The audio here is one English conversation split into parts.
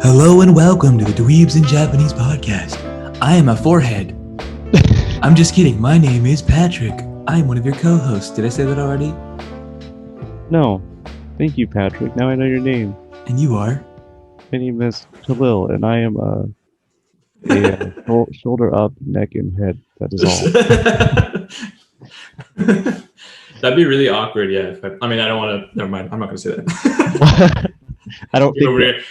Hello and welcome to the Dweebz in Japanese podcast. I am a forehead. I'm just kidding. My name is Patrick. I am one of your co-hosts. Did I say that already? No. Thank you, Patrick. Now I know your name. And you are? My name is Khalil, and I am shoulder up, neck, and head. That is all. That'd be really awkward, yeah. I don't want to. Never mind. I'm not going to say that. I don't think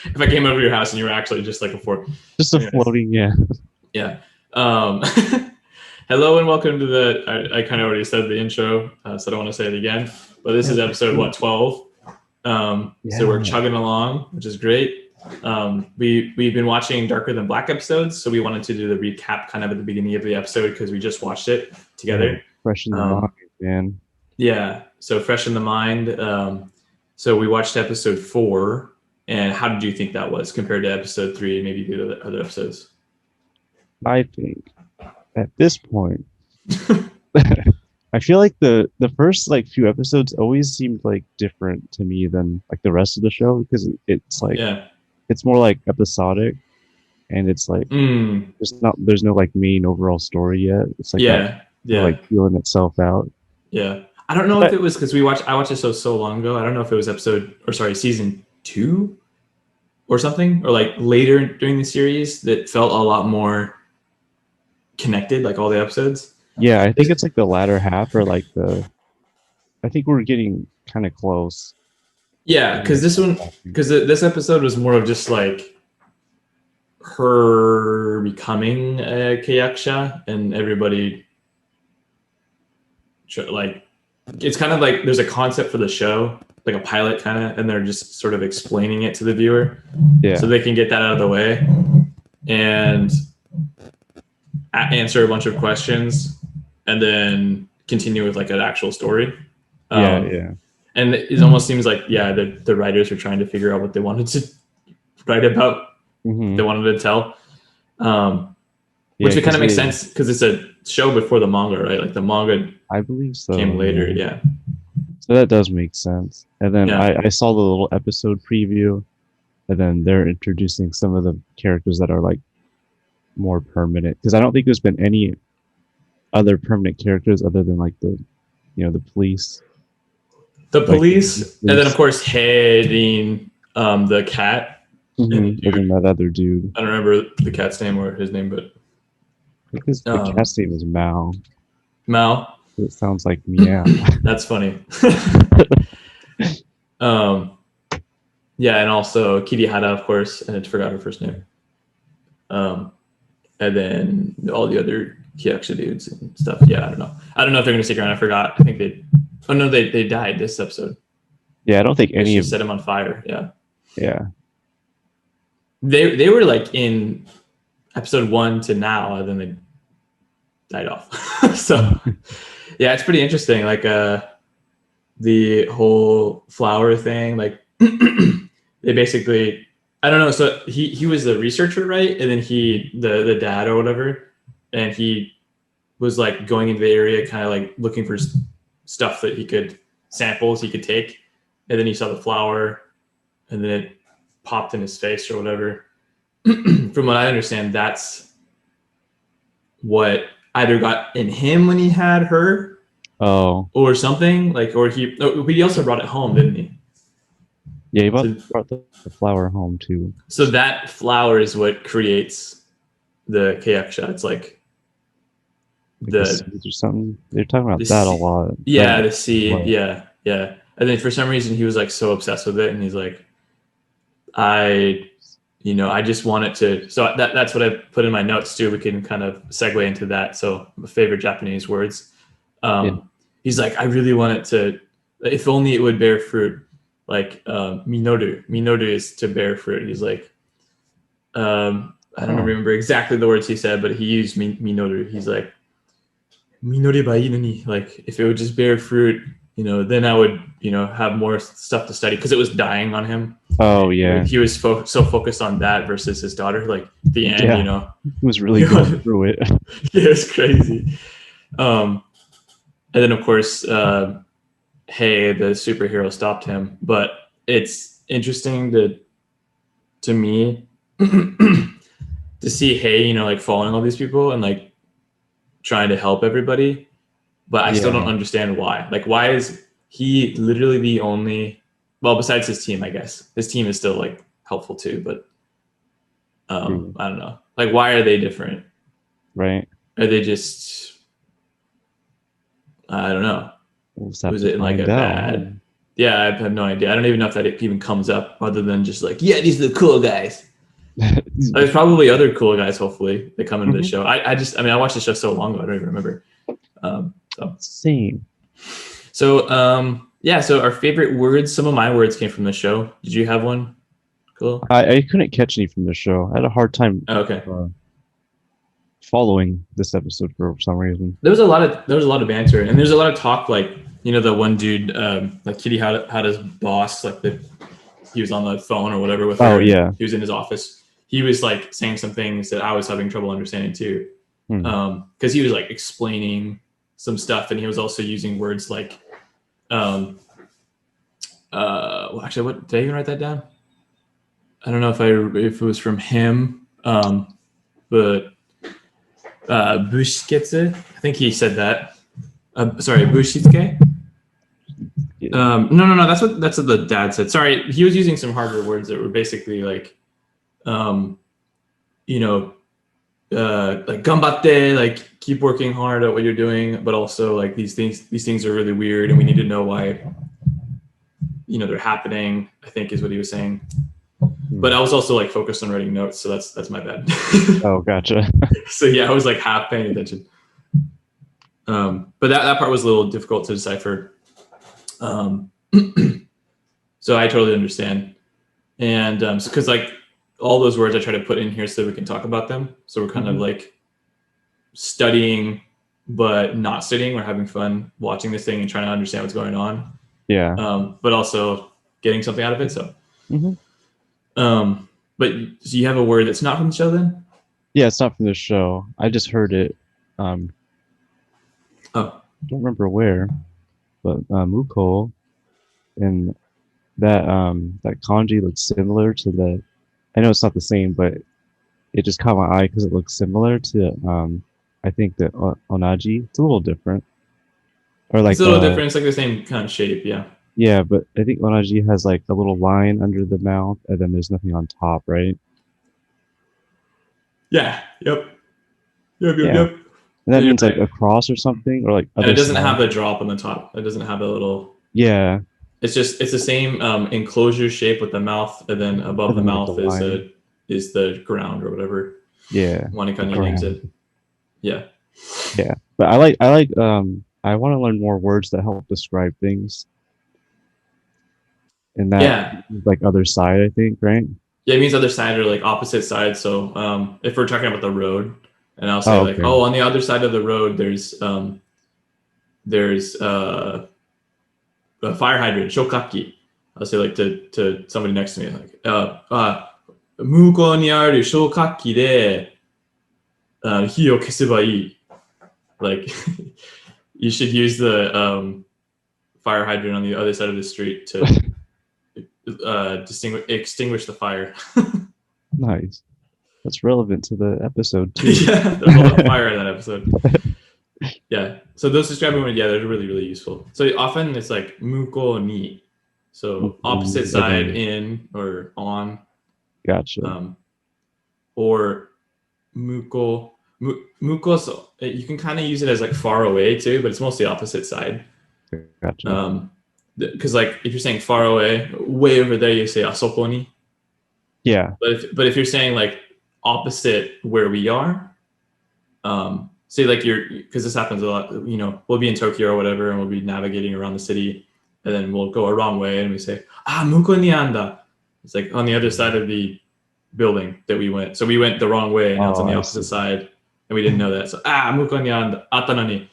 if I came over to your house and you were actually just like a fork. Just a floating, yeah. Yeah. Hello and welcome to the. I kind of already said the intro, so I don't want to say it again. But this is episode 12. So we're chugging along, which is great. We've been watching Darker Than Black episodes, so we wanted to do the recap kind of at the beginning of the episode because we just watched it together. Fresh in the mind, man. Yeah, so fresh in the mind. So we watched episode 4, and how did you think that was compared to episode 3 and maybe the other episodes? I think at this point, I feel like the first few episodes always seemed like different to me than like the rest of the show because it's like it's more like episodic, and it's like there's no like main overall story yet. It's like like feeling itself out. Yeah. I don't know if it was because I watched this so long ago. I don't know if it was season 2 or something, or like later during the series that felt a lot more connected, like all the episodes. Yeah, I think it's like the latter half or like I think we're getting kind of close. Yeah, because this episode was more of just like her becoming a Kyaksha and everybody like it's kind of like there's a concept for the show, like a pilot kind of, and they're just sort of explaining it to the viewer, so they can get that out of the way and answer a bunch of questions, and then continue with like an actual story. And it almost seems like the writers are trying to figure out what they wanted to write about. They wanted to tell, which kind of makes sense because it's a show before the manga, right? Like the manga, I believe so, came later. Yeah. So that does make sense. And then I saw the little episode preview, and then they're introducing some of the characters that are like more permanent, because I don't think there's been any other permanent characters other than like the police. The police, and then of course heading the cat. And then that other dude. I don't remember the cat's name or his name, but I think the cat's name is Mao. Mao. It sounds like meow. That's funny. And also Kirihara, of course, and I forgot her first name. And then all the other Kyaksha dudes and stuff. Yeah, I don't know if they're gonna stick around. I forgot. I think they died this episode. Yeah, I don't think any of set them on fire. Yeah. Yeah. They were like in episode 1 to now, and then they died off. So yeah, it's pretty interesting. Like the whole flower thing, like they basically, I don't know. So he was the researcher, right? And then the dad or whatever, and he was like going into the area, kind of like looking for stuff that samples he could take. And then he saw the flower, and then it popped in his face or whatever. From what I understand, that's what either got in him when he had her, or something like, but he also brought it home, didn't he? Yeah, he brought the flower home too. So that flower is what creates the Kyaksha. It's like the seeds or something. They're talking about that a lot. Yeah, the seed. Yeah. And then for some reason he was like so obsessed with it, and he's like, I just want it to. So that's what I put in my notes too. We can kind of segue into that. So my favorite Japanese words. He's like, I really want it to. If only it would bear fruit. Like minoru. Minoru is to bear fruit. He's like, I don't remember exactly the words he said, but he used minoru. He's like, minore ba ii no ni. Like if it would just bear fruit, then I would, have more stuff to study, because it was dying on him. Oh yeah. He was so focused on that versus his daughter. Like at the end, he was really going through it. Yeah, it's crazy. And then of course, hey, the superhero stopped him. But it's interesting to me to see Hey, like following all these people and like trying to help everybody, but I still don't understand why. Like, why is he literally the only? Well, besides his team, I guess his team is still like helpful too, but I don't know. Like, why are they different? Right. Are they just? I don't know. Was it in like a bad? Yeah, I have no idea. I don't even know if that even comes up, other than just like, yeah, these are the cool guys. There's probably other cool guys, hopefully, that come into the show. I watched the show so long ago, I don't even remember. Same. So our favorite words, some of my words came from the show. Did you have one? Cool. I couldn't catch any from the show. I had a hard time following this episode for some reason. There was a lot of banter, and there's a lot of talk, like, the one dude, like Kitty Hada's boss, like he was on the phone or whatever with her. Oh yeah. He was in his office. He was like saying some things that I was having trouble understanding too. Because he was like explaining some stuff, and he was also using words like well, actually, what did I even write that down? I don't know if it was from him, but bushiketsu, I think he said that. Sorry, bushitsuke. No, that's what the dad said. Sorry, he was using some harder words that were basically like like ganbatte, like keep working hard at what you're doing, but also like these things are really weird, and we need to know why they're happening, I think is what he was saying. But I was also like focused on writing notes, so that's my bad. Oh, gotcha. So yeah, I was like half paying attention. But that part was a little difficult to decipher. So I totally understand. And because like all those words I try to put in here so we can talk about them. So we're kind of like studying, but not studying. We're having fun watching this thing and trying to understand what's going on. Yeah. But also getting something out of it. So, but so you have a word that's not from the show then? Yeah, it's not from the show. I just heard it. I don't remember where, but Muko, and that kanji looks similar to the. I know it's not the same, but it just caught my eye because it looks similar to I think the onaji. It's a little different, or like it's a little different. It's like the same kind of shape, yeah. Yeah, but I think onaji has like a little line under the mouth, and then there's nothing on top, right? Yeah. Yep. And that means like a cross or something, or like. And it doesn't have a drop on the top. It doesn't have a little. Yeah. It's the same enclosure shape with the mouth, and then above the mouth is the ground or whatever. Yeah. Wanikani names it. Yeah. Yeah, but I like I want to learn more words that help describe things. And that like other side, I think, right? Yeah, it means other side or like opposite side. So if we're talking about the road, and I'll say on the other side of the road there's a fire hydrant, shokaki. I'll say like to somebody next to me, like, muko ni aru shokaki de hi o kesuba ii. Like, you should use the fire hydrant on the other side of the street to extinguish the fire. Nice. That's relevant to the episode too. Yeah, there's a lot of fire in that episode. Yeah, so those describing words, they're really, really useful. So often it's like muko ni, so opposite side in or on. Gotcha. Or muko. Muko, so you can kind of use it as like far away too, but it's mostly opposite side. Gotcha. Because like if you're saying far away, way over there, you say asoko ni. Yeah. But if you're saying like opposite where we are, say like because this happens a lot, we'll be in Tokyo or whatever, and we'll be navigating around the city, and then we'll go a wrong way, and we say muko ni anda. It's like on the other side of the building that we went. So we went the wrong way, and now it's on the opposite side, and we didn't know that. So muko ni anda atta nani.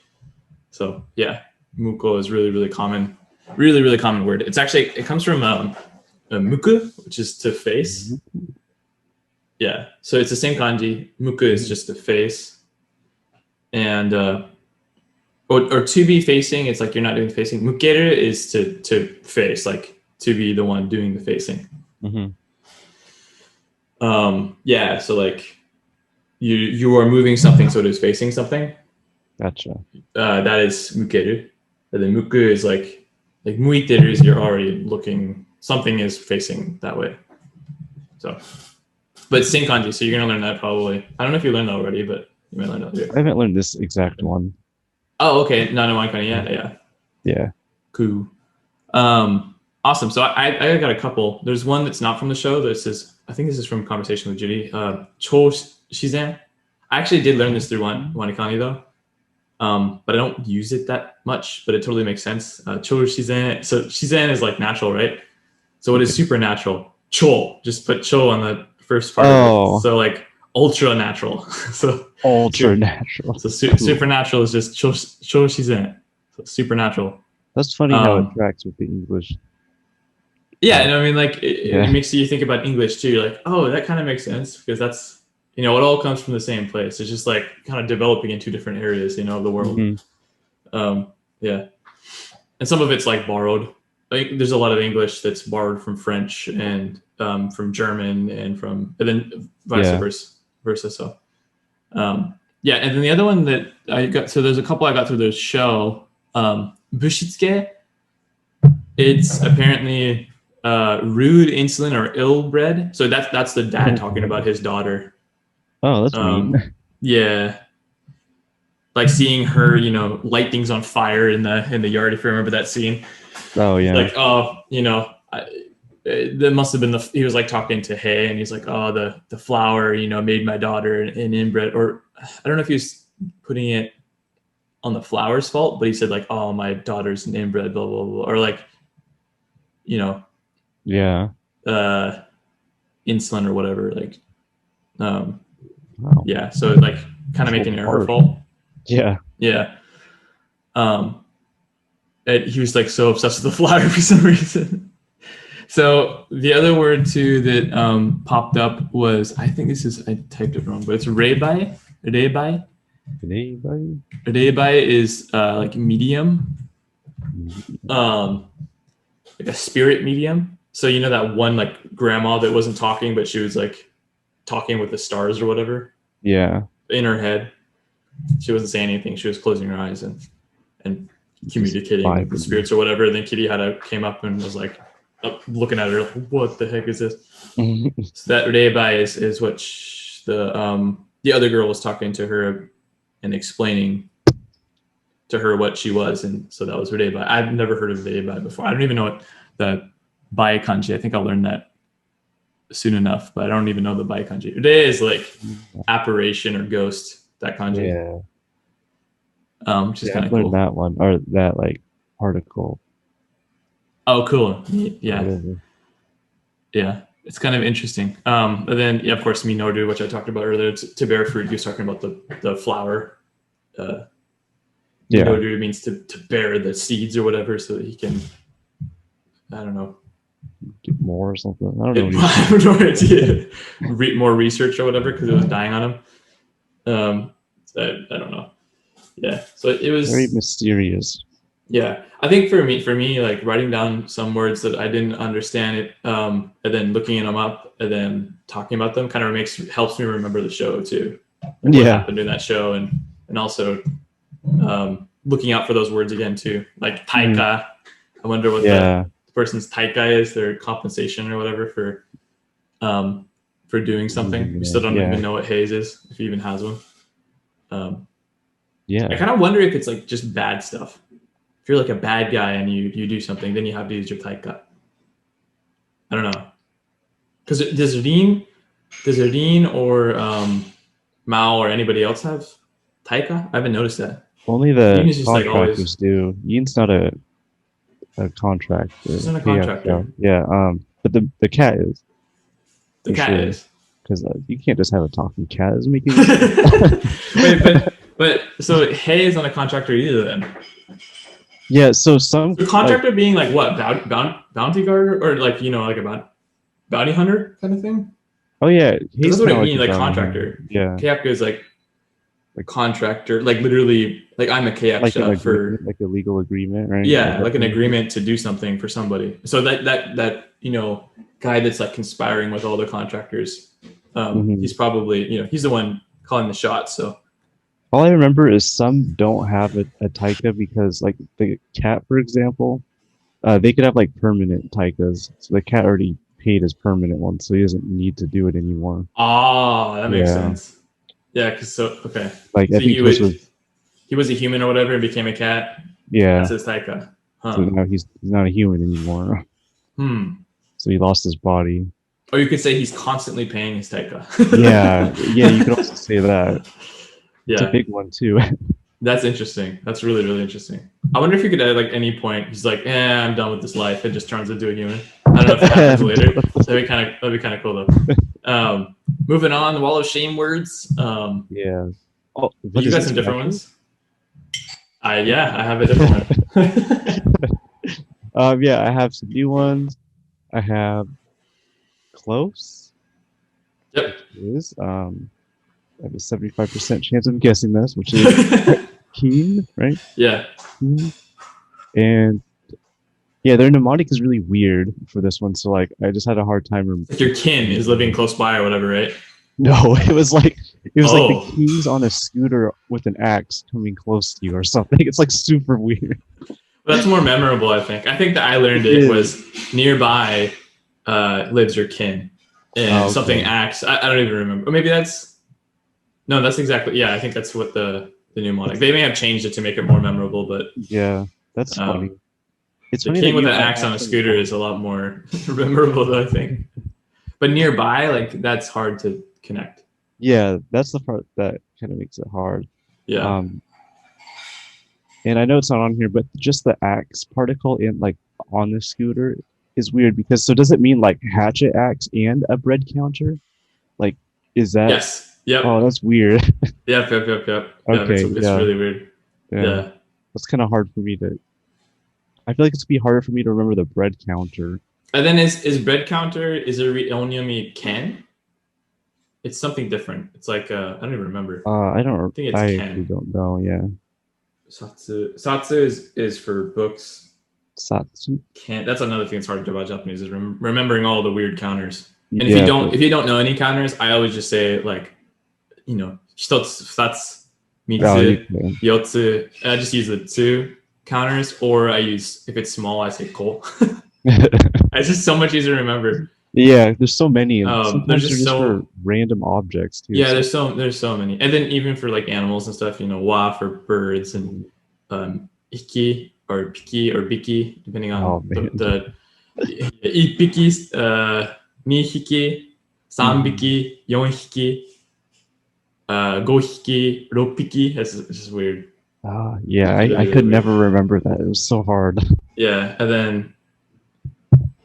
So yeah, muko is really, really common, really, really common word. It comes from muku, which is to face. Yeah, so it's the same kanji. Muku is just to face, and or to be facing. It's like you're not doing the facing. Mukeru is to face, like to be the one doing the facing. Yeah, so like you are moving something so it is facing something. Gotcha. That is mukeru. And then muku is like muiteru is you're already looking, something is facing that way. So, but it's Shame Kanji, so you're gonna learn that probably. I don't know if you learned that already, but you might learn that later. I haven't learned this exact one. Oh, okay. No, no, one yeah, yeah. Yeah. Cool. Awesome. So I got a couple. There's one that's not from the show. This is, I think this is from Conversation with Judy. Cho Shizen. I actually did learn this through Wanikani though. But I don't use it that much, but it totally makes sense. Cho Shizen. So Shizen is like natural, right? So what is supernatural? Cho. Just put cho on the first part of it. So like ultra natural. So ultra natural. So supernatural is just cho Shizen. So supernatural. That's funny how it tracks with the English. Yeah, and I mean, like, it makes you think about English too. You're like, oh, that kind of makes sense because that's, you know, it all comes from the same place. It's just like kind of developing in two different areas, you know, of the world. Yeah, and some of it's like borrowed. Like, there's a lot of English that's borrowed from French and from German and then vice versa. So, yeah, and then the other one that I got. So there's a couple I got through the show. Bushitsuke. It's apparently rude, insolent, or ill-bred. So that's the dad talking about his daughter. Oh, that's mean. Yeah, like seeing her, you know, light things on fire in the yard. If you remember that scene. Oh yeah. Like, oh, you know, that must have been he was like talking to Hay, and he's like, oh, the flower, you know, made my daughter an inbred, or I don't know if he was putting it on the flower's fault, but he said like, oh, my daughter's an inbred, blah blah blah, or like, you know, insulin or whatever, like, yeah, so like kind of making it her fault. Yeah. And he was like so obsessed with the flower for some reason. So the other word too that popped up was, I think I typed it wrong, but it's reibai. Reibai is like medium, like a spirit medium. So you know that one like grandma that wasn't talking, but she was like talking with the stars or whatever. Yeah. In her head, she wasn't saying anything. She was closing her eyes and communicating with the spirits or whatever. And then Kitty came up and was like looking at her, like, what the heck is this? So that reibai is what the other girl was talking to her and explaining to her what she was, and so that was reibai. I've never heard of reibai before. I don't even know what the bai kanji. I think I'll learn that soon enough, but I don't even know the bai kanji. Rei is like apparition or ghost. That kanji. Yeah. Which is kind of cool. That one or that like particle. Oh, cool. Yeah. Yeah. It's kind of interesting. And then, yeah, of course, Minoru, which I talked about earlier, to bear fruit. He was talking about the flower. Minoru means to bear the seeds or whatever, so that he can, I don't know, get more or something. I don't know. I have no idea. More research or whatever, because it was dying on him. I don't know. Yeah. So it was very mysterious. Yeah, I think for me, like writing down some words that I didn't understand it, and then looking them up and then talking about them kind of helps me remember the show too. Like what happened in that show, and also looking out for those words again too, like taika. I wonder what the person's taika is, their compensation or whatever for doing something. We still don't even know what haze is, if he even has one. I kind of wonder if it's like just bad stuff. If you're like a bad guy and you do something, then you have to use your taika. I don't know. Because does Rin or Mao or anybody else have taika? I haven't noticed that. Only the contractors do. Yin's not a contractor. He's not a contractor. Yeah. But the cat is. The cat is. Because you can't just have a talking cat. It's making Wait, but so Hay is not a contractor either then. Yeah, so the contractor being like what, bounty guard or like, you know, like a bounty hunter kind of thing. Oh yeah, that's what I mean, like contractor. Yeah, Kayaka is like contractor, like literally, like I'm a Kayaka for like a legal agreement, right? Yeah, like an agreement to do something for somebody. So that you know, guy that's like conspiring with all the contractors. Mhm. He's probably, he's the one calling the shots. So All I remember is some don't have a taika because, like, the cat, for example, they could have like permanent taikas. So the cat already paid his permanent one, so he doesn't need to do it anymore. that makes Yeah, sense. Yeah, because okay, like I so think his was he was a human or whatever and became a cat. That's yeah. his taika. So Huh. now he's not a human anymore. So he lost his body. Or you could say he's constantly paying his taika. Yeah, you could also say that. It's a Yeah, big one too. that's interesting. That's really, really interesting. I wonder if you could at like any point he's like, I'm done with this life, and just turns into a human. I don't know if it happens later. That'd be kind of cool though. Moving on, the wall of shame words. Yeah. Oh, what You is got this some different actually? ones? I have a different one. Yeah, I have some new ones. I have close. Yep. Is I have a 75% chance of guessing this, which is keen, right? Yeah. Keen. And yeah, their mnemonic is really weird for this one. So like, I just had a hard time. Like your kin is living close by or whatever, right? No, it was like the Oh, king's on a scooter with an axe coming close to you or something. It's like super weird. that's more memorable, I think. I think that I learned it was nearby lives your kin, and Oh, something okay. acts. I don't even remember. Or maybe that's exactly. Yeah, I think that's what the mnemonic. They may have changed it to make it more memorable, but Yeah, that's funny. um, It's the funny that king with you an axe on a actually scooter is a lot more memorable, though, I think. But nearby, like that's hard to connect. Yeah, that's the part that kind of makes it hard. Yeah. Um, and I know it's not on here, but just the axe particle in like on the scooter is weird because so does it mean like hatchet axe and a bread counter? Like, is that? Yes. Yep. Oh, that's weird. Yep. Yeah, Okay, it's yeah, really weird. yeah. Yeah. That's kind of hard for me to. I feel like it's gonna be harder for me to remember the bread counter. And then is bread counter is it only can? It's something different. It's like I don't even remember. I I don't. think it's I actually can. don't know. Yeah, Satsu is for books. Satsu. Can that's another thing that's hard to do about Japanese is remembering all the weird counters. And Yeah, if you don't know any counters, I always just say like hitotsu, futsu, oh, you mitsu, can. yotsu. I just use the two counters, or I use if it's small, I say ko. It's just so much easier to remember. Yeah, there's so many, and There's sometimes they're just just for so random objects too. yeah. So, There's so many, and then even for like animals and stuff, wa for birds and iki or piki or biki, depending oh on man. the ipiki, ni hiki, san Mhm. biki, yon hiki, go hiki, ro piki. It's just weird. Yeah, It's I really really could weird. never remember that. It was so hard. Yeah, and then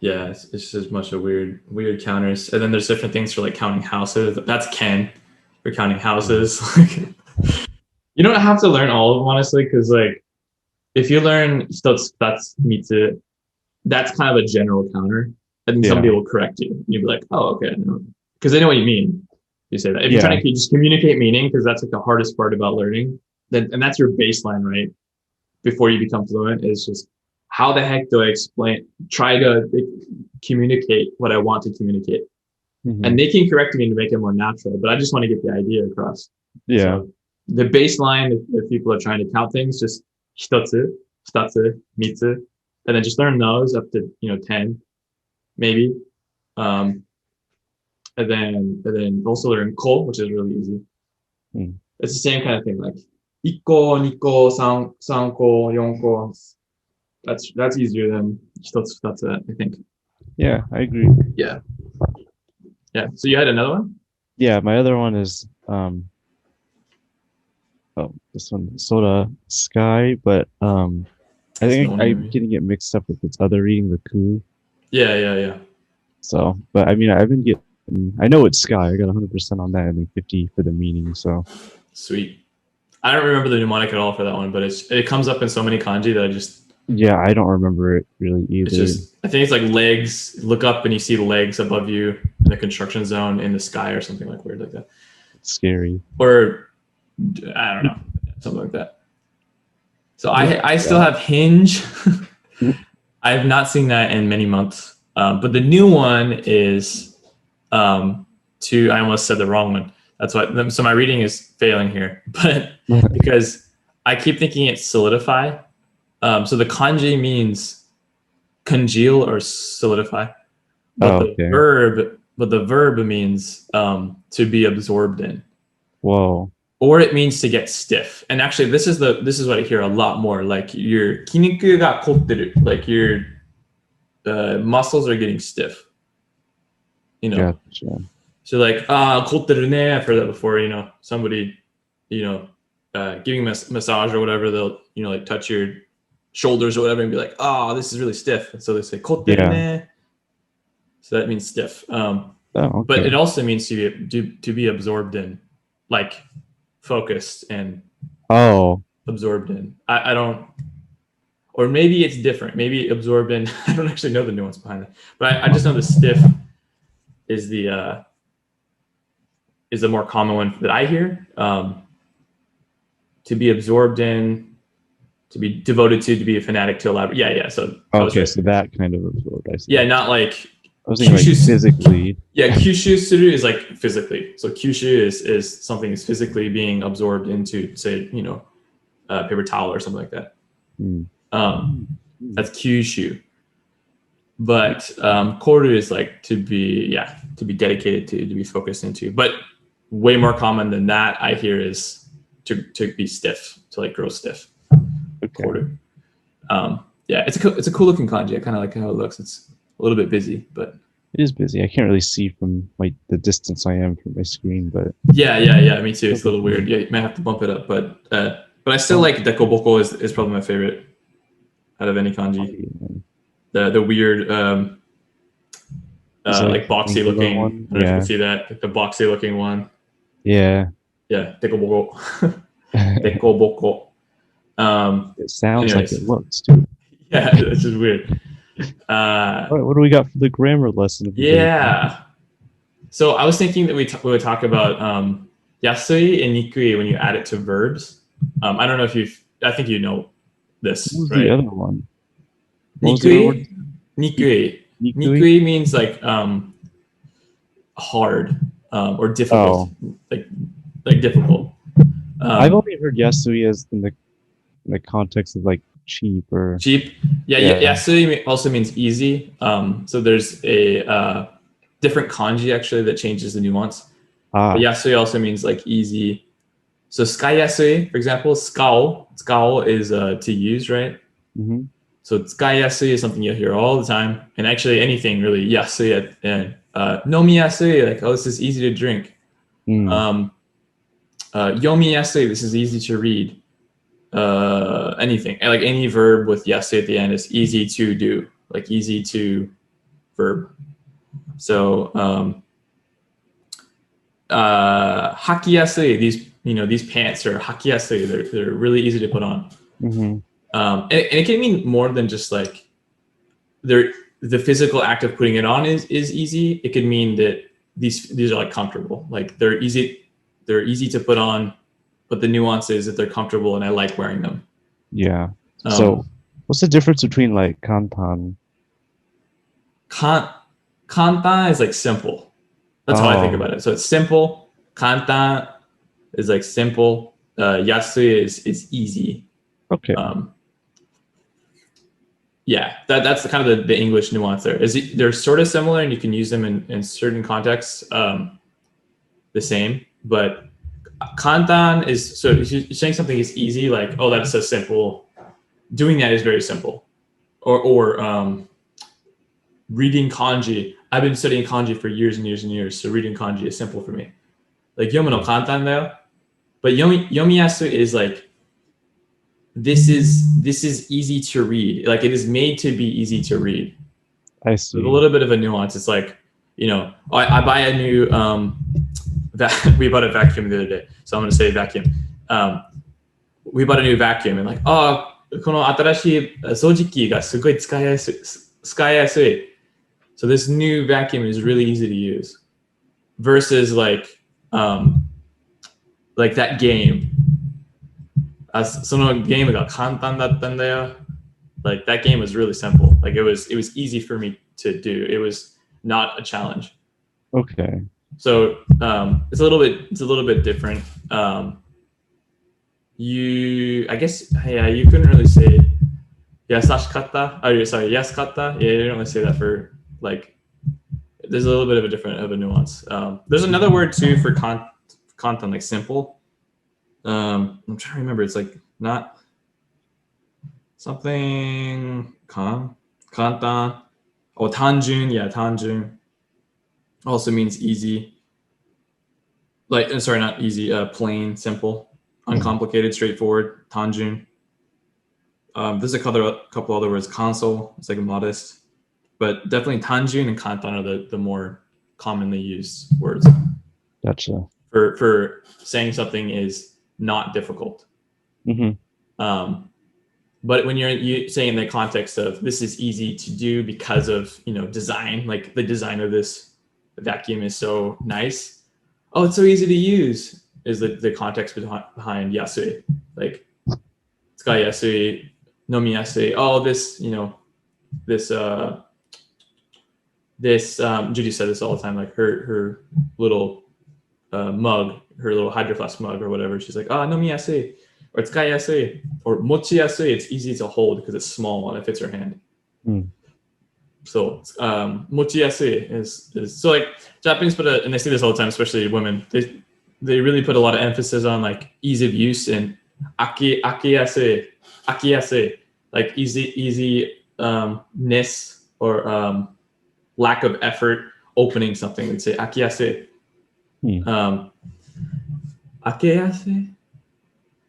yeah, it's just a bunch of weird counters. And then there's different things for like counting houses. That's Ken for counting houses. You don't have to learn all of them honestly, because like if you learn that's mitsu, that's kind of a general counter. And then Yeah, somebody will correct you. You'll be like, oh, okay, because they know what you mean. You say that. If you're yeah, trying to just communicate meaning, because that's like the hardest part about learning, then and that's your baseline, right? Before you become fluent, is just how the heck do I try to communicate what I want to communicate? And hmm they can correct me to make it more natural, but I just want to get the idea across. yeah. So the baseline, if people are trying to count things, just hitotsu, futatsu, mitsu, and then just learn those up to 10 maybe. Um, and then also learn ko, which is really easy. Mm. It's the same kind of thing, like 1個、2個、3個、4個. That's easier than 一つ、二つ, I think. Yeah, I agree. Yeah. Yeah. So you had another one? Yeah, my other one is oh, this one Soda Sky, but I That's think no I'm name. getting it mixed up with its other reading, the Ku. Yeah. So, but I mean, I've been getting. I know it's Sky. I got 100% on that, and then 50 for the meaning. So, Sweet. I don't remember the mnemonic at all for that one, but it comes up in so many kanji that yeah, I don't remember it really it's either. just I think it's like legs. Look up and you see legs above you in the construction zone in the sky or something like weird like that. It's scary. Or I don't know, something like that. So Yeah, I still have Hinge. I have not seen that in many months. But the new one is to, I almost said the wrong one. That's why, so my reading is failing here, but because I keep thinking it's solidify. So the kanji means congeal or solidify, but the verb means to be absorbed in. Whoa. Or it means to get stiff. And actually, this is what I hear a lot more. Like your kiniku ga kotteru, like your muscles are getting stiff. You know. Gotcha. So like kotteru ne. I've heard that before. You know, somebody, you know, giving massage or whatever, they'll like touch your shoulders or whatever and be like, oh, this is really stiff. And so they say kotteru ne. So that means stiff. Okay. But it also means to be absorbed in, like focused and absorbed in. I don't, or maybe it's different. Maybe absorbed in. I don't actually know the nuance behind it, but I just know the stiff is the more common one that I hear. To be absorbed in, to be devoted to be a fanatic, to elaborate. Yeah. So okay, so that kind of absorbed. I see. Yeah, not like. I was thinking like physically. Yeah, kyushu suru is like physically. So kyushu is something that's physically being absorbed into, say, paper towel or something like that. That's kyushu. But koru is like to be dedicated to be focused into. But way more common than that, I hear, is to be stiff, to like grow stiff. Okay. Koru. Yeah, it's a cool looking kanji. I kind of like how it looks. It's a little bit busy, but it is busy. I can't really see from like the distance I am from my screen, but yeah. Me too. It's a little weird. Yeah, you might have to bump it up, but I still like dekoboko is probably my favorite out of any kanji. The weird like boxy looking one. I don't know if you can see that, like the boxy looking one. Yeah, dekoboko. Dekoboko. It sounds like it looks too. Yeah, it's just weird. What do we got for the grammar lesson? Yeah. So I was thinking that we would talk about yasui and nikui when you add it to verbs. I don't know if I think you know this. What was right? the other one? Nikui. Nikui means like hard or difficult, like difficult. I've only heard yasui as in the context of like cheap. Yeah. Yasui also means easy. So there's a different kanji actually that changes the nuance. But yasui also means like easy. So tsukai-yasui, for example, tsukao is to use, right? Mm-hmm. So tsukai-yasui is something you'll hear all the time, and actually anything really yasui and nomi-yasui, like, oh, this is easy to drink. Yomi-yasui, this is easy to read. Anything, like any verb with yasui at the end is easy to do, like easy to verb. So hakiyasui, these pants are hakiyasui. They're really easy to put on. Mm-hmm. And it can mean more than just like the physical act of putting it on is easy. It could mean that these are like comfortable, like they're easy to put on. But the nuance is that they're comfortable and I like wearing them. Yeah. So what's the difference between like kantan? Kantan is like simple. That's how I think about it. So it's simple. Kantan is like simple. Yasui is easy. Okay. Yeah, that's kind of the English nuance there. They're sort of similar and you can use them in certain contexts the same, but kantan is, so if you're saying something is easy, like, oh, that's so simple. Doing that is very simple. Or reading kanji. I've been studying kanji for years and years and years, so reading kanji is simple for me. Like yomu no kantan da. But yomiyasu is like, this is easy to read. Like it is made to be easy to read. I see. With a little bit of a nuance. It's like, I buy a new we bought a vacuum the other day, so I'm going to say vacuum. We bought a new vacuum and like, この新しい掃除機がすごい使いやすい. So this new vacuum is really easy to use. Versus like that game. そのゲームが簡単だったんだよ. Like that game was really simple. Like it was easy for me to do. It was not a challenge. Okay. So it's a little bit different. I guess, yeah, you couldn't really say yasashikatta. Oh, sorry, yasukata. Yeah, you don't really say that for like. There's a little bit of a different of a nuance. There's another word too for kantan, like simple. I'm trying to remember. It's like not something kantan. Oh, tanjun. Yeah, tanjun also means easy. Like, sorry, not easy. Plain, simple, uncomplicated, straightforward. Tanjun. There's a couple other words. Console. It's like modest, but definitely tanjun and kantan are the more commonly used words. Gotcha. For saying something is not difficult. But when you're saying in the context of this is easy to do because of design, like the design of this vacuum is so nice. Oh, it's so easy to use is the context behind yasui. Like tsukai yasui, nomi yasui. Oh, this Judy said this all the time. Like her little mug, her little hydro flask mug or whatever. She's like, nomi yasui, or tsukai yasui, or mochi yasui. It's easy to hold because it's small and it fits her hand. So mochi yasui is so like Japanese and they say this all the time, especially women. They really put a lot of emphasis on like ease of use and aki yasui, like easy ness or lack of effort opening something. They'd say aki yasui.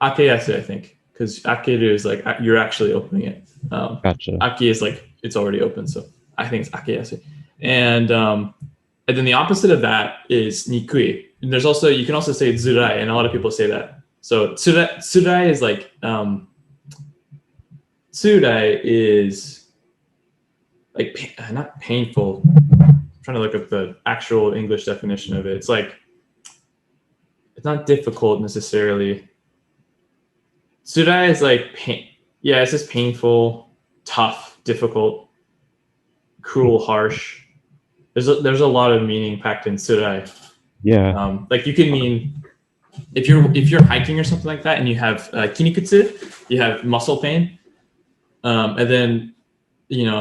Akeyase, I think, because akeru is like you're actually opening it. Gotcha. Aki is like it's already open, so I think it's akeyase. And then the opposite of that is nikui. And there's also you can also say zurai, and a lot of people say that. So tsurai is like tsurai is like not painful. I'm trying to look up the actual English definition of it. It's like it's not difficult necessarily. Tsurai is like pain. Yeah, it's just painful, tough, difficult, cruel, harsh. There's a lot of meaning packed in tsurai. Yeah. Like you can mean if you're hiking or something like that and you have kinikutsu, you have muscle pain, and then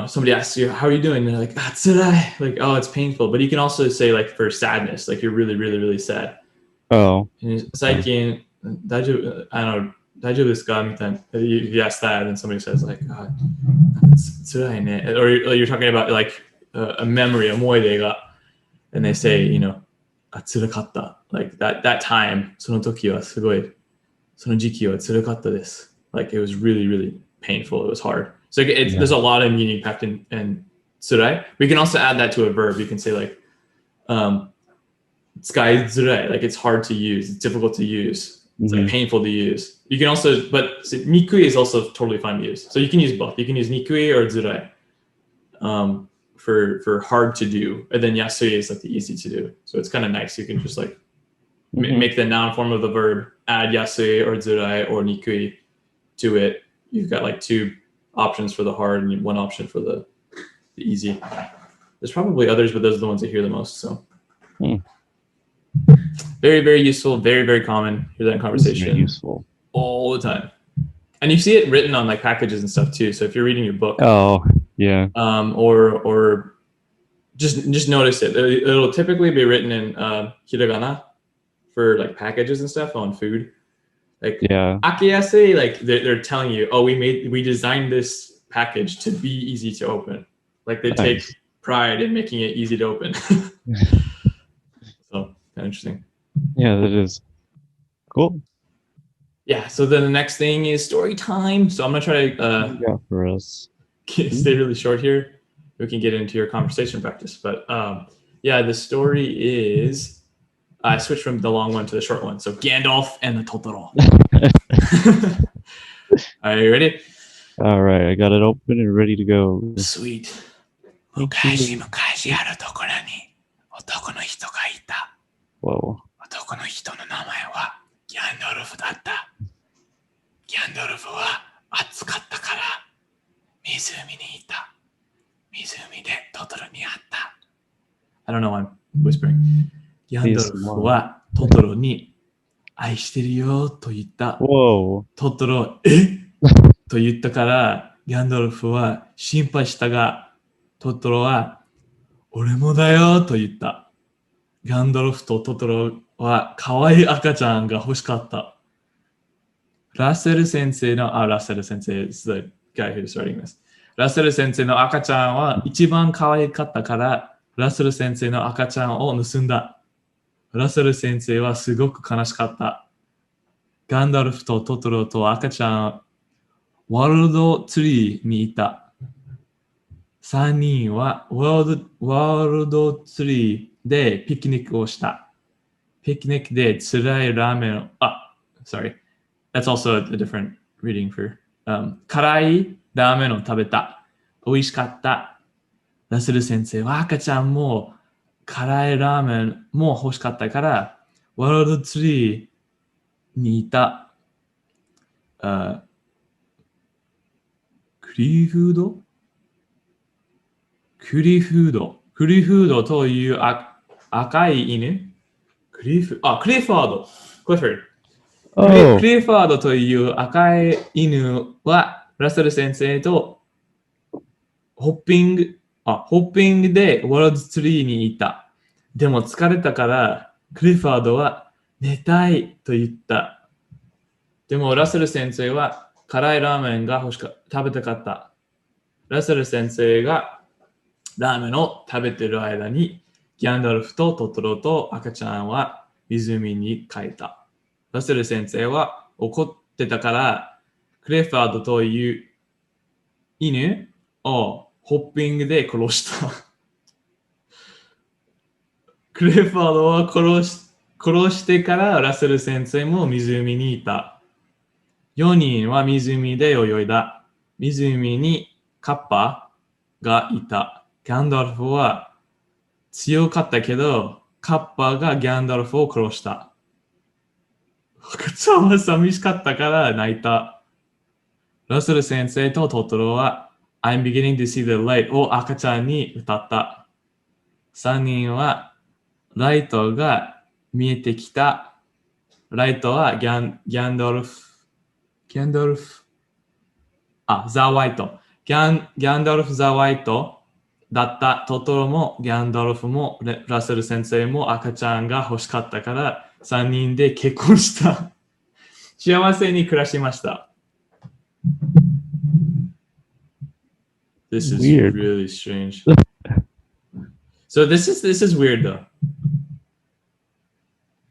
somebody asks you how are you doing, and they're like tsurai, like oh it's painful. But you can also say like for sadness, like you're really really really sad. Oh. 最近大丈夫大丈夫ですかみたいな you ask that and then somebody says like it's tsurai ne, or you're talking about like a memory 思い出が and they say 辛かった like that time その時はすごいその時期は辛かったです like it was really really painful, it was hard. So there's a lot of meaning packed in tsurai. We can also add that to a verb. You can say like tsukai zurai, like it's hard to use, it's difficult to use, it's like painful to use. You can also, but nikui is also totally fine to use. So you can use both. You can use nikui or zurai for hard to do, and then yasui is like the easy to do. So it's kind of nice. You can just like make the noun form of the verb, add yasui or zurai or nikui to it. You've got like two options for the hard and one option for the easy. There's probably others, but those are the ones I hear the most. So. Very, very useful, very, very common. Hear that in conversation. Very useful. All the time. And you see it written on like packages and stuff too. So if you're reading your book, yeah, or just notice it. It'll typically be written in hiragana for like packages and stuff on food. Like akiyase, like they're telling you, oh, we designed this package to be easy to open. Like they take pride in making it easy to open. So kind of interesting. Yeah, that is cool. Yeah, so then the next thing is story time. So I'm gonna try to for us stay really short here. We can get into your conversation practice, but yeah, the story is I switched from the long one to the short one. So Gandalf and the Totoro. Are you ready? All right, I got it open and ready to go. Sweet. 昔々あるところに男の人がいた。男の人の名前はギャンドルフだった。ギャンドルフは暑かったから湖にいた。湖でトトロに会った。I don't know why I'm whispering. ギャンドルフはトトロに愛してるよと言った。Whoa. トトロ、と言ったから、ギャンドルフは心配したが、トトロは俺もだよと言った。ギャンドルフとトトロは可愛い赤ちゃんが欲しかった。ラッセル先生の、ラッセル先生 is the guy who's writing this. ラッセル先生の赤ちゃんは一番可愛かったから、ラッセル先生の赤ちゃんを盗んだ。ラッセル先生はすごく悲しかった。ガンダルフとトトロと赤ちゃん、ワールドツリーにいた。3人はワールドツリーでピクニックをした。ピクニックで辛いラーメンを、sorry. That's also a different reading for. 辛いラーメンを食べた。美味しかった。ラッセル先生は赤ちゃんも辛いラーメンも欲しかったから、ワールドツリーにいた、クリフードという赤い犬クリファード。クリファードという赤い犬はラッセル先生とホッピングでワールドツリーにいた。でも疲れたからクリファードは寝たいと言った。でもラッセル先生は辛いラーメンが食べたかった。ラッセル先生がラーメンを食べている間にギャンダルフとトトロと赤ちゃんは湖に帰った。ラッセル先生は怒ってたからクリファードという犬をホッピングで殺した。クリファードは殺してからラッセル先生も湖にいた。4人は湖で泳いだ。湖にカッパがいた。ガンダルフは強かったけど、カッパがギャンダルフを殺した。赤ちゃんは寂しかったから泣いた。ラッセル先生とトトロは I'm beginning to see the light を赤ちゃんに歌った。3人はライトが見えてきた。ライトはギャンダルフ、ザ・ワイト。ギャンダルフ・ザ・ワイトだった。トトロもギャンダルフもラッセル先生も赤ちゃんが欲しかったから3人で結婚した。幸せに暮らしました。This is Weird. really strange. So this is weird though.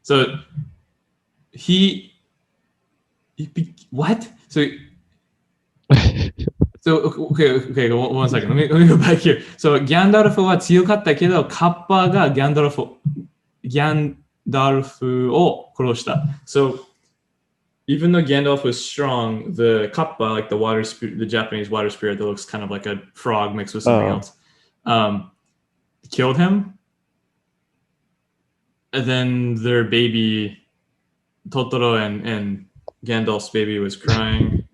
So what? Okay, one second. Let me go back here. So ギャンダルフは強かったけど、カッパがギャンダルフを殺した。So even though Gandalf was strong, the kappa, like the water spirit, the Japanese water spirit that looks kind of like a frog mixed with something else, killed him. And then their baby, Totoro and Gandalf's baby was crying.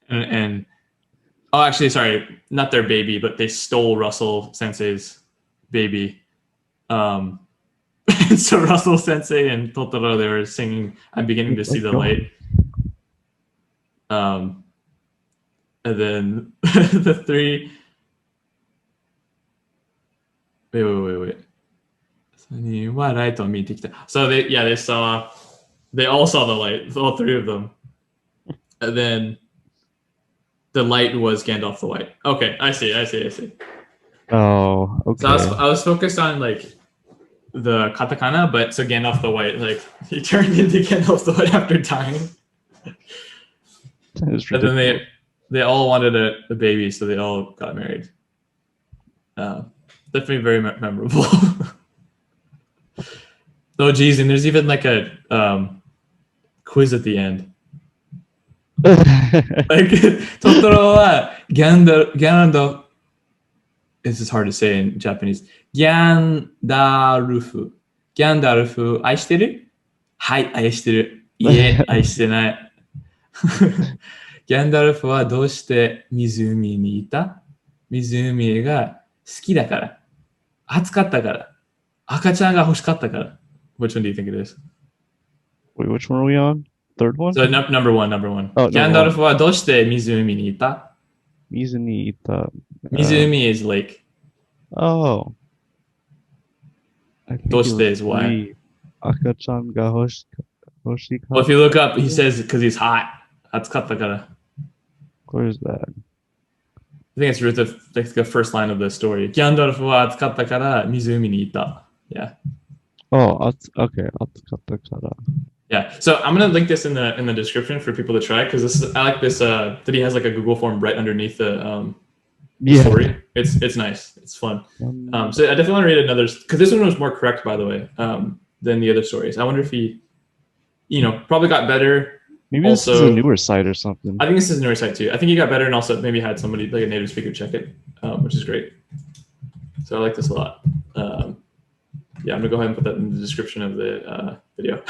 and actually, sorry, not their baby, but they stole Russell Sensei's baby. So Russell Sensei and Totoro, they were singing I'm beginning to see the light. And then the three wait. So they all saw the light, all three of them. And then the light was Gandalf the White. Okay, I see. Oh, okay. So I was focused on like the katakana, but so Gandalf the White, like he turned into Gandalf the White after dying. And then they all wanted a baby, so they all got married. Definitely very memorable. Oh geez, and there's even like a quiz at the end. Like Totoro wa Gandalf. This is hard to say in Japanese. ギャンダルフ、愛してる？はい、愛してる。いえ、愛してない。ギャンダルフはどうして湖にいた？湖が好きだから。暑かったから。赤ちゃんが欲しかったから。Which one do you think it is? Wait, which one are we on? Third one? So, number one. Oh, ギャンダルフはどうして湖にいた？水にいた。湖 is lake. Oh. I think どうして is why? three. 赤ちゃんが欲しかった。 Well, if you look up, he says because he's hot. 暑かったから。Where's that? I think it's like the first line of the story. ギャンダルフは暑かったから湖にいた。Yeah. Oh, okay. 暑かったから。Yeah. So I'm gonna link this in the description for people to try because I like this that he has like a Google form right underneath the story. It's nice. It's fun. So I definitely want to read another because this one was more correct, by the way, than the other stories. I wonder if he, probably got better. Maybe also, this is a newer site or something. I think this is a newer site too. I think he got better and also maybe had somebody like a native speaker check it, which is great. So I like this a lot. Yeah, I'm gonna go ahead and put that in the description of the video.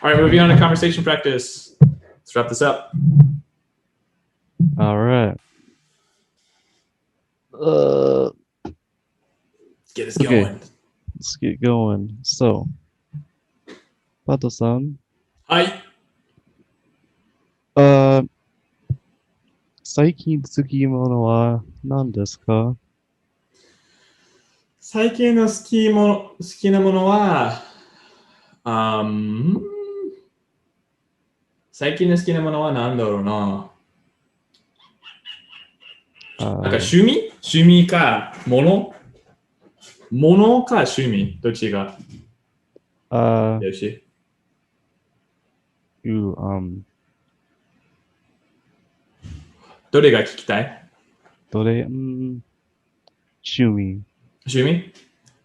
All right, moving on to conversation practice. Let's wrap this up. All right. Let's get us going. Let's get going. So, Pato-san. Hi. 最近好きものは何ですか？最近の好きなものは、最近の好きなものは何だろうな。なんか趣味か物か趣味どっちがよし。どれが聞きたい？趣味。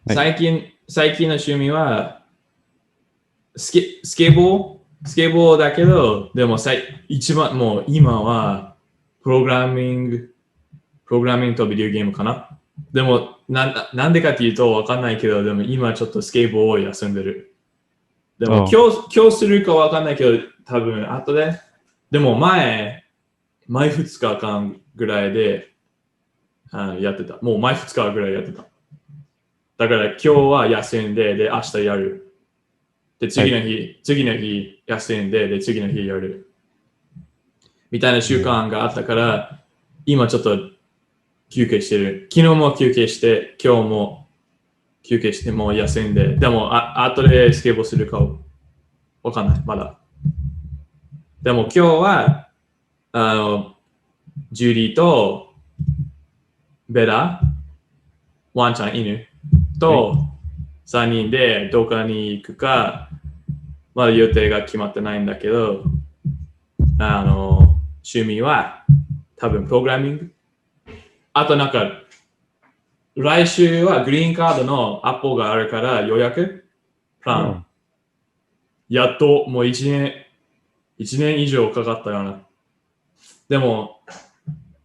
最近の趣味はスケボーだけど、でも一番もう今はプログラミングとビデオゲームかな。でもなんでかっていうとわかんないけど、でも今ちょっとスケボーを休んでる。でも今日するかわかんないけど、多分後で。でも前2日間ぐらいでやってた。もう前2日ぐらいやってた。だから今日は休んで、で明日やる。で次の日休んで、で次の日やる。みたいな習慣があったから、今ちょっと休憩してる。昨日も休憩して、今日も休憩して、もう休んで。でも後でスケボーするかわかんない。まだ。でも今日はジュリーとベラ、ワンちゃん犬と3人でどこに行くか、まだ予定が決まってないんだけど、趣味は多分プログラミング。あとなんか、来週はグリーンカードのアポがあるから予約プラン。やっともう1年以上かかったような。でも、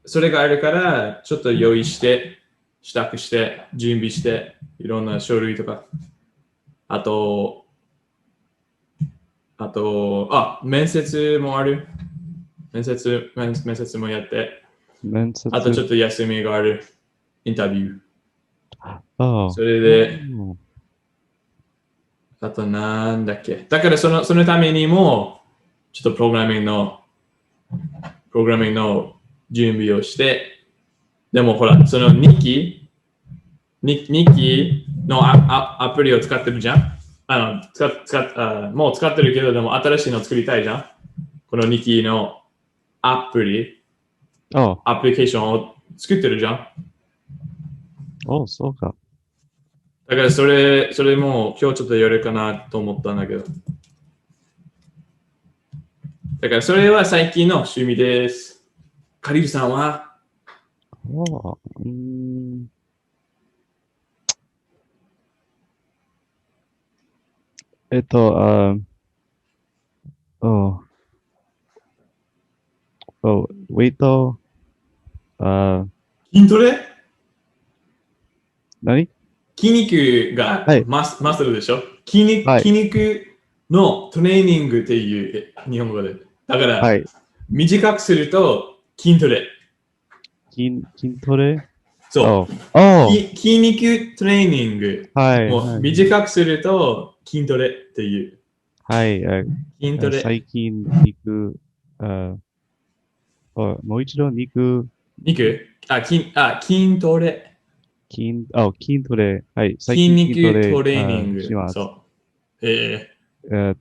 それがあるから、ちょっと用意して、支度して、準備して、いろんな書類とか。あと、面接もある。面接もやって。あとちょっと休みがある。インタビュー。それで、あとなんだっけ。だからそのためにも、ちょっとプログラミングの準備をして、でもほら、その日記のアプリを使ってるじゃん。もう使ってるけど、でも新しいの作りたいじゃん。この日記のアプリケーションを作ってるじゃん。そうか。だからそれも今日ちょっとやるかなと思ったんだけど。だからそれは最近の趣味です。カリルさんはwait though. 筋トレ？何？筋肉がマッスルでしょ？筋肉のトレーニングっていう日本語で。だから、短くすると筋トレ。筋トレ？そう。Oh. 筋肉トレーニング。はい。もう短くすると筋トレっていう。はい。筋トレ。最近もう一度筋トレ。筋トレ。はい。最筋近筋トレ肉トレーニング。します。そう。本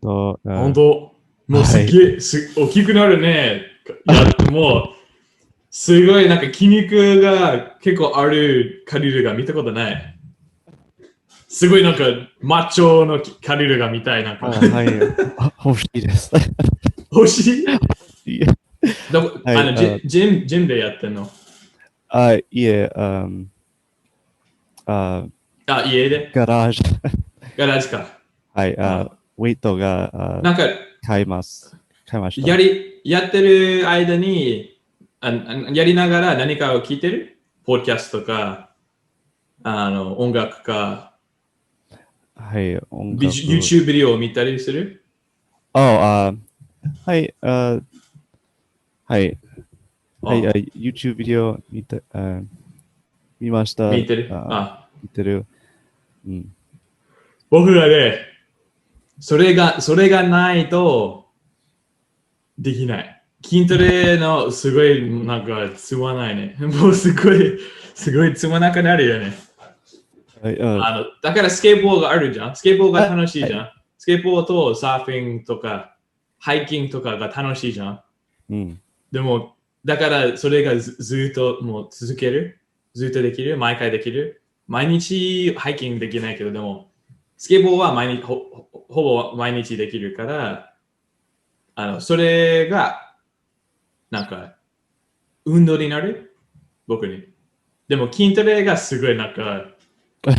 は当もうすっい。げえ、大きくなるね。もう、すごいなんか筋肉が結構あるカリルが見たことない。すごいなんかマッチョのカリルが見たい。なんかはい。欲しいです。欲しいいえ、はい。ジムでやってんのいえ、家でガラージ。ガラージか。はい。あウェイトが、なんか、買いました。やってる間にやりながら何かを聞いてるポッドキャストとか、音楽か、はい。音楽。YouTube ビデオを見たりするはい。はい。はい。あ YouTube ビデオ見ました。見てる見てる。うん。僕がね、それがないとできない。筋トレのすごいなんかつまないね。もうすごいつまなくなるよね。はい。だからスケボーがあるじゃん。スケボーが楽しいじゃん。はい。スケボーとサーフィンとかハイキングとかが楽しいじゃん。うん。でも、だからそれがずっともう続ける。ずっとできる。毎回できる。毎日ハイキングできないけど、でも、スケボーはほぼ毎日できるから、それが、なんか、運動になる僕に。でも、筋トレがすごいなんか、も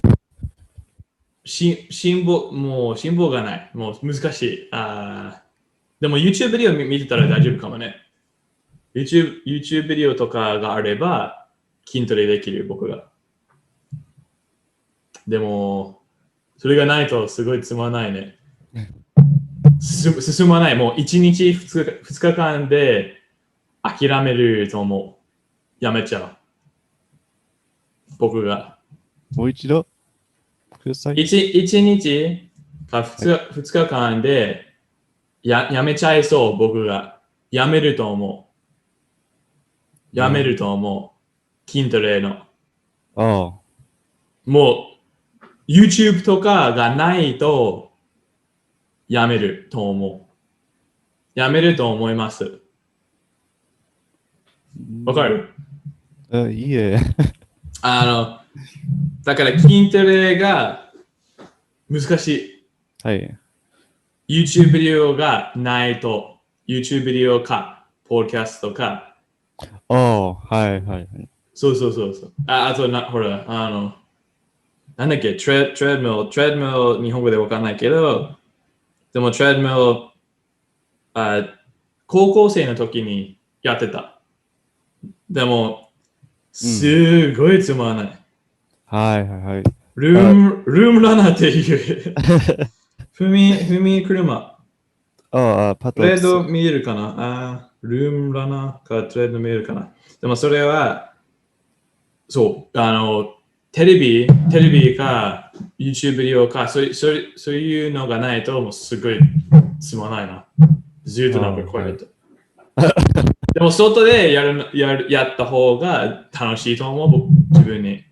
う辛抱がない。もう難しい。でも YouTube ビデオ見てたら大丈夫かもね。YouTube ビデオとかがあれば筋トレできる僕が。でも、それがないとすごいつまないね。進まない。もう1日2日間で諦めると思う。やめちゃう。僕が。もう一度ください。1日か2日間でやめちゃいそう、僕が。やめると思う。やめると思う。筋トレの。あもう、YouTube とかがないと、やめると思う。やめると思います。わかるいいえ。だから筋トレが難しい。はい。YouTube ビデオがないと、YouTube ビデオか、ポッドキャストか、はいはい。そうそうそうそう。あとほら、なんだっけ、トレッドミル、日本語でわかんないけど、でもトレッドミル、高校生の時にやってた。でも、すごいつまらない。はいはいはい。ルームラナーっていう。踏み車。トレード見えるかなルームラナーかトレード見えるかなでもそれは、そう、テレビか YouTube ビデオかそういうのがないともうすごいつまないな。ずっとなんかこうやって。でも外でやった方が楽しいと思う、僕自分に。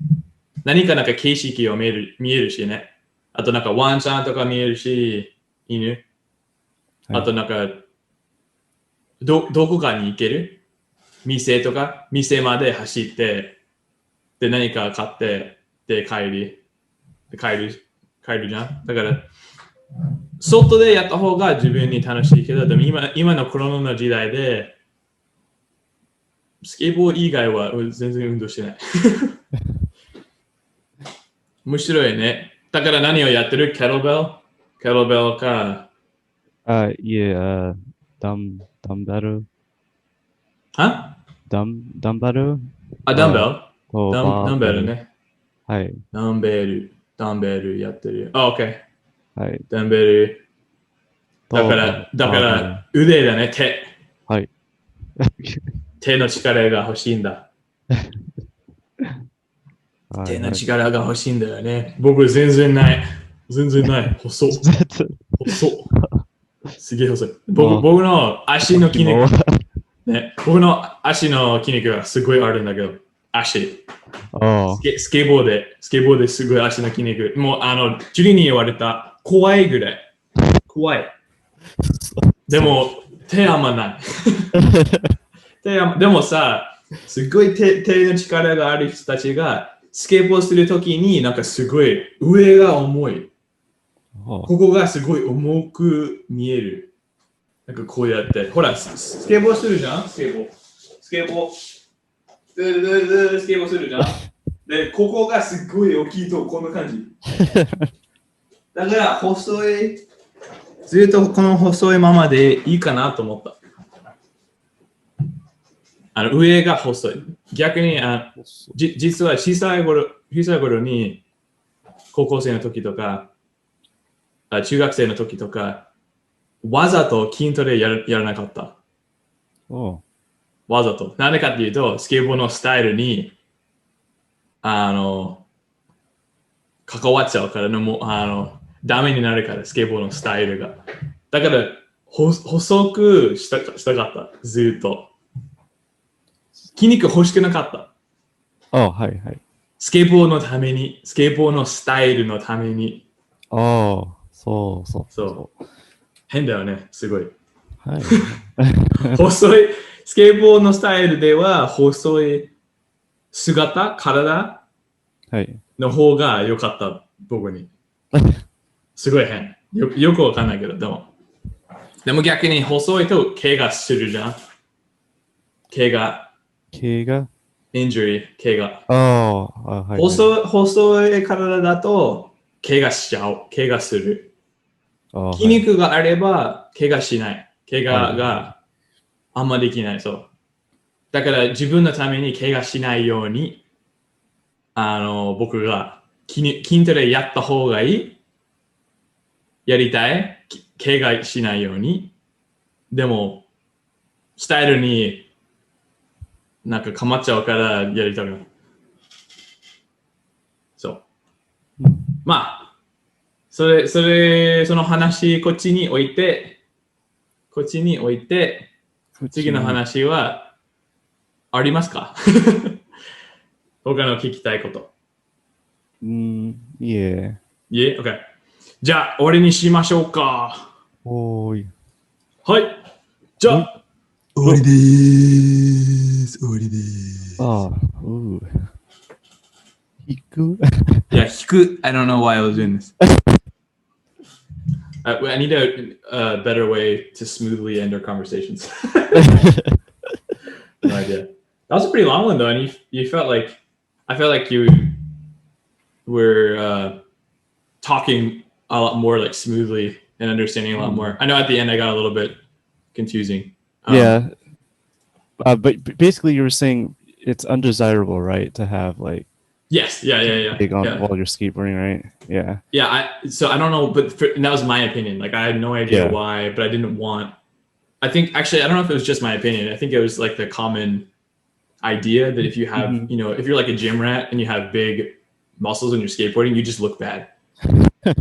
何かなんか景色を見えるしね。あとなんかワンちゃんとか見えるし、犬。あとなんか、どこかに行ける店まで走って、で何か買って、で帰るじゃん。だから、外でやった方が自分に楽しいけど、でも今のコロナの時代で、スケボー以外は全然運動してない。面白いね。だから何をやってるケトベルか。いえ、ダンベル。はダンベルダンベルダンベルル。ね。はい。ダンベルやってる。OK。はい。ダンベル。だから腕だね、手。はい。手の力が欲しいんだ。手の力が欲しいんだよね。僕全然ない。全然ない。細っ。細っ。すげえ細い。僕の足の筋肉、ね、僕の足の筋肉がすごいあるんだけど、足。スケボーですごい足の筋肉。もう、ジュリに言われた。怖いぐらい。怖い。でも、手あんまない。でもさ、すごい手の力がある人たちが、スケボーするときになんかすごい上が重い。ここがすごい重く見える。なんかこうやって。ほら、スケボーするじゃんスケボーするじゃんで、ここがすごい大きいとこんな感じ。だから細い、ずっとこの細いままでいいかなと思った。上が細い。逆に実は小さい頃に高校生の時とか中学生の時とかわざと筋トレやらなかった。わざと。なんでかっていうとスケボーのスタイルに関わっちゃうからダメになるからスケボーのスタイルが。だから細くしたかった。ずっと。筋肉欲しくなかった。はいはい。スケボーのために、スケボーのスタイルのために。そう。変だよね、すごい。はい。細い、スケボーのスタイルでは、細い体の方が良かった、僕に。すごい変。よくわかんないけど、でも逆に細いと怪我するじゃん。怪我injury、怪我。細い体だと、怪我しちゃう。怪我する。筋肉があれば、怪我しない。怪我があんまできない。そう。だから自分のために怪我しないように、僕が筋トレやった方がいい。やりたい。怪我しないように。でも、スタイルになんかかまっちゃうからやりたくない。そう。まあ、その話、こっちに置いて、次の話は、ありますか他の聞きたいこと。いえ。OK。じゃあ、終わりにしましょうか。はい。じゃあ、終わりでーす。引くYeah, 引く。I don't know why I was doing this. I need a better way to smoothly end our conversations. No idea. That was a pretty long one though, and you felt like I felt like you were talking a lot more like smoothly and understanding a lot more. I know at the end I got a little bit confusing. But basically you were saying it's undesirable, right, to have like yes, yeah. While you're skateboarding, right? Yeah. So I don't know, but that was my opinion. Like I had no idea why, but I didn't want. I think actually I don't know if it was just my opinion. I think it was like the common idea that if you have, if you're like a gym rat and you have big muscles when you're skateboarding, you just look bad.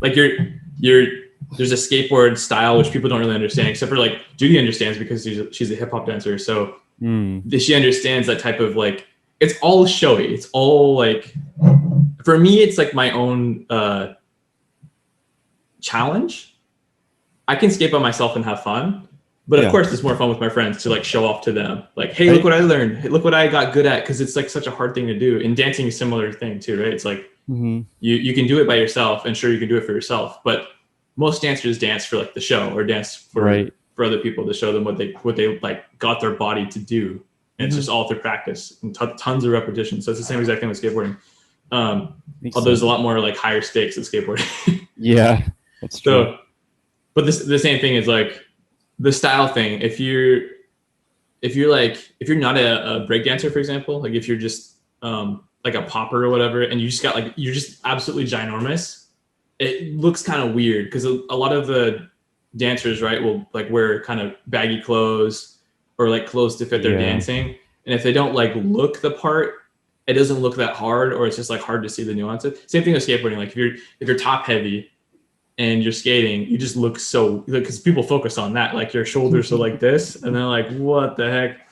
Like there's a skateboard style which people don't really understand, except for like Judy understands because she's a hip hop dancer. So she understands that type of like. It's all showy. It's all like, for me, it's like my own challenge. I can skate by myself and have fun, but of course, it's more fun with my friends to like show off to them. Like, hey, look what I learned. Hey, look what I got good at. Because it's like such a hard thing to do. And dancing is a similar thing too, right? It's like you can do it by yourself, and sure you can do it for yourself, but most dancers dance for like the show or dance for other people to show them what they like got their body to do. And it's just all through practice and tons of repetition. So it's the same exact thing with skateboarding. Although there's a lot more like higher stakes in skateboarding. Yeah, that's true. So, but the same thing is like the style thing. If you're not a break dancer, for example, like if you're just like a popper or whatever, and you're just absolutely ginormous, it looks kind of weird because a lot of the dancers, right, will like wear kind of baggy clothes or like clothes to fit their dancing. And if they don't like look the part, it doesn't look that hard, or it's just like hard to see the nuances. Same thing with skateboarding. Like if you're top heavy and you're skating, you just look so, because people focus on that. Like your shoulders are like this, and they're like, what the heck?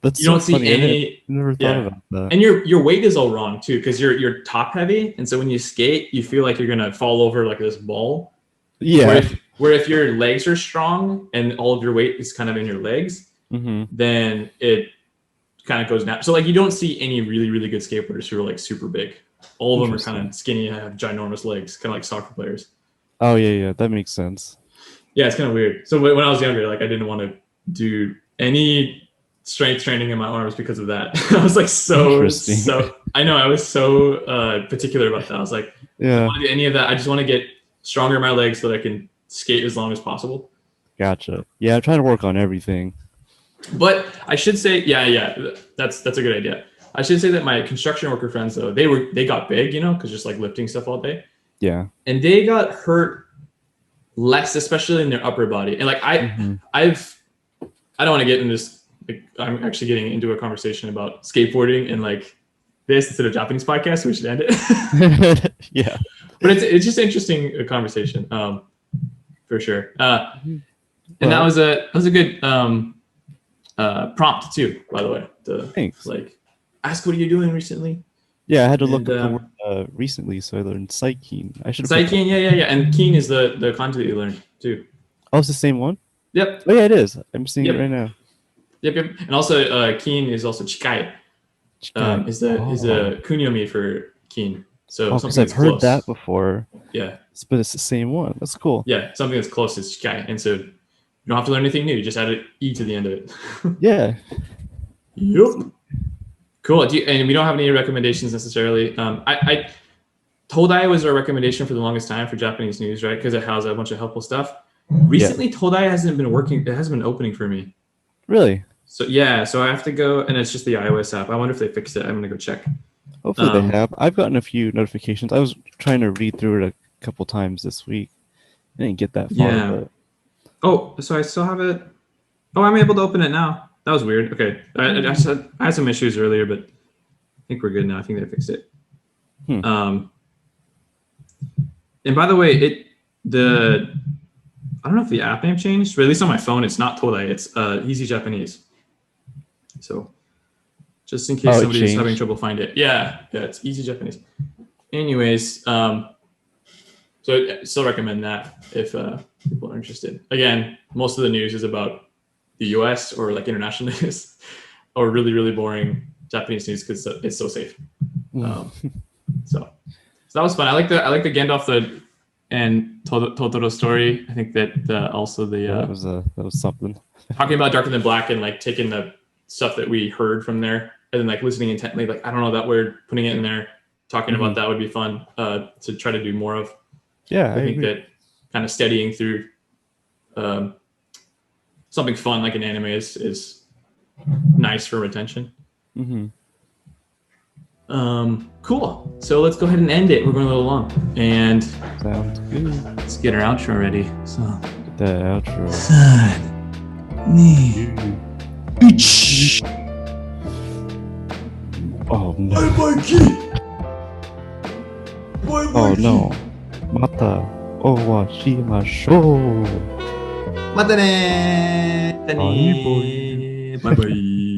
That's You so don't see funny. any. I never thought about that. And your weight is all wrong too, because you're top heavy, and so when you skate, you feel like you're gonna fall over like this ball. Yeah. Where if your legs are strong and all of your weight is kind of in your legs, then it kind of goes down. So like you don't see any really, really good skateboarders who are like super big. All of them are kind of skinny and have ginormous legs, kind of like soccer players. Oh yeah, that makes sense. Yeah, it's kind of weird. So when I was younger, like I didn't want to do any strength training in my arms because of that. I was like so I know, I was so particular about that. I was like, I don't want to do any of that. I just want to get stronger in my legs so that I can skate as long as possible. Gotcha. Yeah, I'm trying to work on everything. But I should say, that's a good idea. I should say that my construction worker friends though, they got big, you know, because just like lifting stuff all day. Yeah. And they got hurt less, especially in their upper body. And like I don't want to get in this. Like, I'm actually getting into a conversation about skateboarding and like this instead of Japanese podcast, so we should end it. Yeah. But it's just interesting conversation, for sure. And that was a good prompt too, by the way. Thanks. Like, ask what are you doing recently? Yeah, I had to look up the word recently, so I learned Psykeen. Psykeen, yeah. And Keen is the kanji that you learned too. Oh, it's the same one? Yep. Oh yeah, it is. I'm seeing it right now. Yep. And also Keen is also chikai. Is a kunyomi for Keen. So because I've heard close. That before. Yeah. But it's the same one. That's cool. Yeah, something that's close is chikai. And so you don't have to learn anything new. You just add an E to the end of it. Yeah. Yep. Cool. And we don't have any recommendations necessarily. Todai was our recommendation for the longest time for Japanese news, right? Because it has a bunch of helpful stuff. Recently, Todai hasn't been working. It hasn't been opening for me. Really? So yeah. So I have to go, and it's just the iOS app. I wonder if they fixed it. I'm gonna go check. Hopefully they have. I've gotten a few notifications. I was trying to read through it a couple times this week. I didn't get that far. Yeah. But... Oh, so I still have it. Oh, I'm able to open it now. That was weird. Okay. I had some issues earlier, but I think we're good now. I think they fixed it. And by the way, I don't know if the app name changed, but at least on my phone, it's not Todai. It's Easy Japanese. So just in case somebody's having trouble find it. Yeah, it's Easy Japanese. Anyways, so I still recommend that if people are interested. Again, most of the news is about the US or like international news or really, really boring Japanese news because it's so safe. So that was fun. I like the Gandalf and Totoro story. I think that also that was something. Talking about Darker Than Black and like taking the stuff that we heard from there and then like listening intently, like I don't know that word, putting it in there, talking about that would be fun to try to do more of. Yeah, I think that kind of steadying through something fun like an anime is nice for retention. Cool. So let's go ahead and end it. We're going a little long. And sounds good. Let's get our outro ready. So get that outro. Oh no. Oh no. Mata owashimashou. Mata ne. Bye bye.